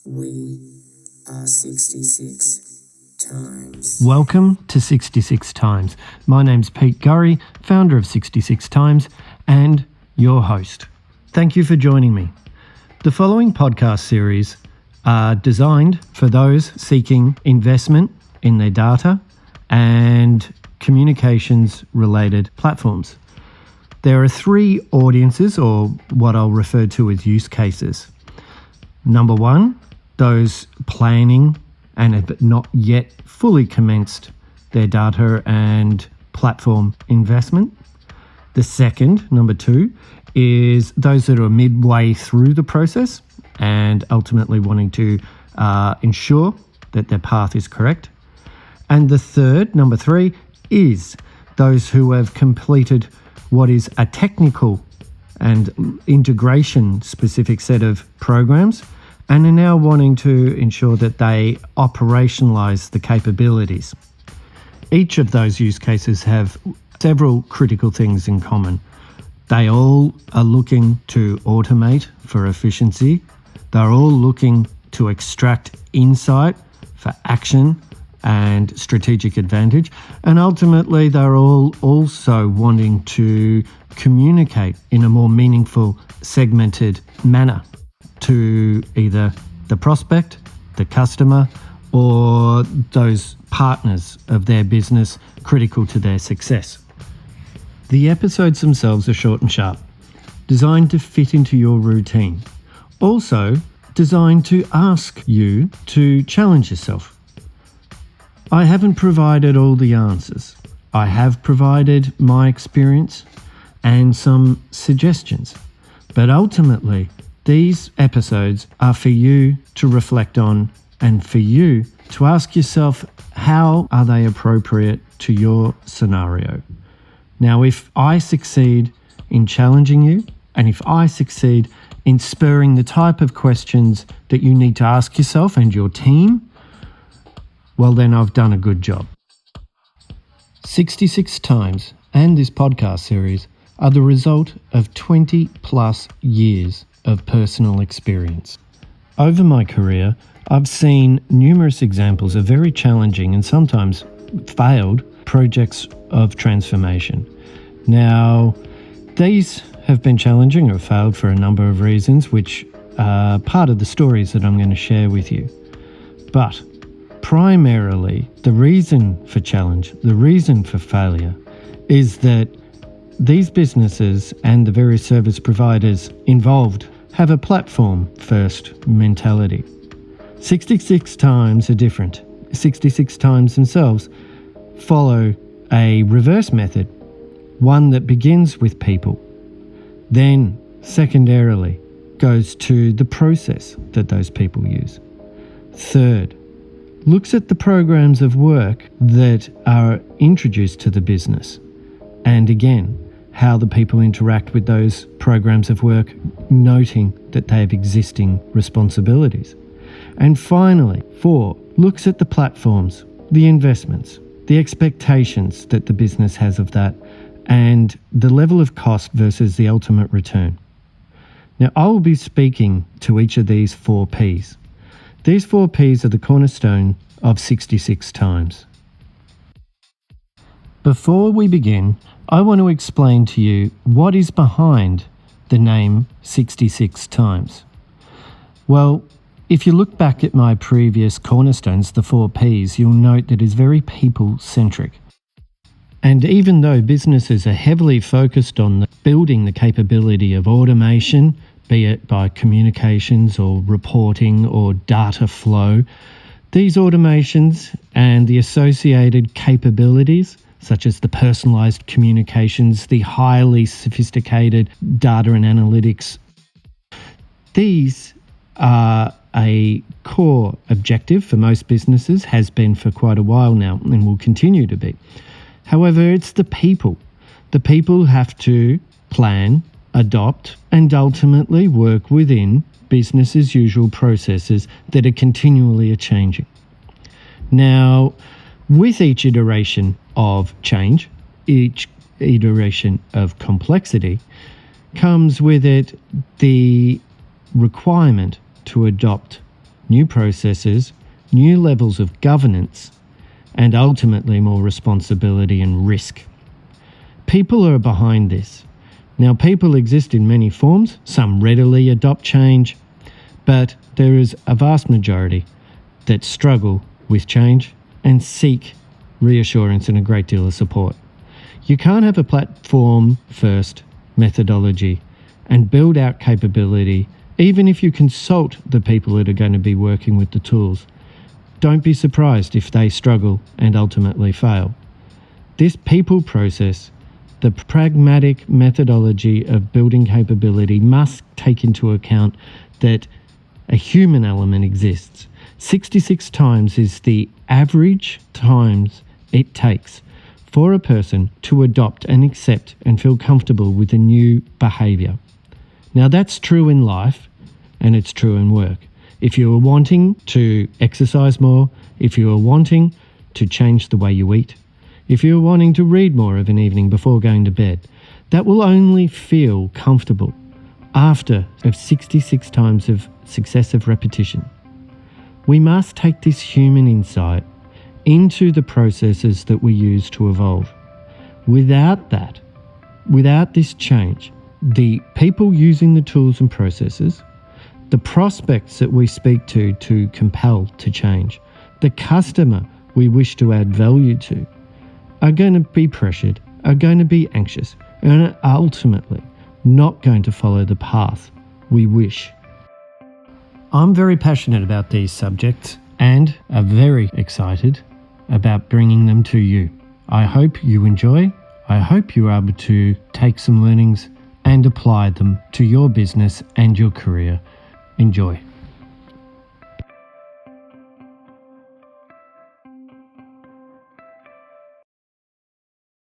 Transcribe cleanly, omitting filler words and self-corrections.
We are 66 times. Welcome to 66 Times. My name's Pete Gurrie, founder of 66 Times and your host. Thank you for joining me. The following podcast series are designed for those seeking investment in their data and communications-related platforms. There are three audiences, or what I'll refer to as use cases. Number one, those planning and have not yet fully commenced their data and platform investment. The second, number two, is those that are midway through the process and ultimately wanting to ensure that their path is correct. And the third, number three, is those who have completed what is a technical and integration specific set of programs and are now wanting to ensure that they operationalize the capabilities. Each of those use cases have several critical things in common. They all are looking to automate for efficiency. They're all looking to extract insight for action and strategic advantage. And ultimately, they're all also wanting to communicate in a more meaningful, segmented manner to either the prospect, the customer, or those partners of their business critical to their success. The episodes themselves are short and sharp, designed to fit into your routine. Also, designed to ask you to challenge yourself. I haven't provided all the answers. I have provided my experience and some suggestions, but ultimately, these episodes are for you to reflect on and for you to ask yourself, how are they appropriate to your scenario? Now, if I succeed in challenging you, and if I succeed in spurring the type of questions that you need to ask yourself and your team, well, then I've done a good job. 66 Times and this podcast series are the result of 20 plus years of personal experience. Over my career, I've seen numerous examples of very challenging and sometimes failed projects of transformation. Now, these have been challenging or failed for a number of reasons, which are part of the stories that I'm going to share with you. But primarily, the reason for challenge, the reason for failure, is that these businesses and the various service providers involved have a platform-first mentality. 66 Times are different. 66 Times themselves follow a reverse method, one that begins with people, then secondarily goes to the process that those people use. Third, looks at the programs of work that are introduced to the business, and again, how the people interact with those programs of work, noting that they have existing responsibilities. And finally, 4, looks at the platforms, the investments, the expectations that the business has of that, and the level of cost versus the ultimate return. Now, I will be speaking to each of these 4 Ps. These 4 Ps are the cornerstone of 66 Times. Before we begin, I want to explain to you what is behind the name 66 Times. Well, if you look back at my previous cornerstones, the 4 Ps, you'll note that it's very people-centric. And even though businesses are heavily focused on building the capability of automation, be it by communications or reporting or data flow, these automations and the associated capabilities, such as the personalised communications, the highly sophisticated data and analytics, these are a core objective for most businesses, has been for quite a while now and will continue to be. However, it's the people. The people have to plan, adopt, and ultimately work within business as usual processes that are continually changing. Now, with each iteration of change, each iteration of complexity, comes with it the requirement to adopt new processes, new levels of governance, and ultimately more responsibility and risk. People are behind this. Now, people exist in many forms. Some readily adopt change, but there is a vast majority that struggle with change and seek reassurance and a great deal of support. You can't have a platform-first methodology and build out capability, even if you consult the people that are going to be working with the tools. Don't be surprised if they struggle and ultimately fail. This people process, the pragmatic methodology of building capability, must take into account that a human element exists. 66 times is the average times it takes for a person to adopt and accept and feel comfortable with a new behaviour. Now, that's true in life and it's true in work. If you are wanting to exercise more, if you are wanting to change the way you eat, if you're wanting to read more of an evening before going to bed, that will only feel comfortable after 66 times of successive repetition. We must take this human insight into the processes that we use to evolve. Without that, without this change, the people using the tools and processes, the prospects that we speak to compel to change, the customer we wish to add value to, are going to be pressured, are going to be anxious, and are ultimately not going to follow the path we wish. I'm very passionate about these subjects and are very excited about bringing them to you. I hope you enjoy. I hope you're able to take some learnings and apply them to your business and your career. Enjoy.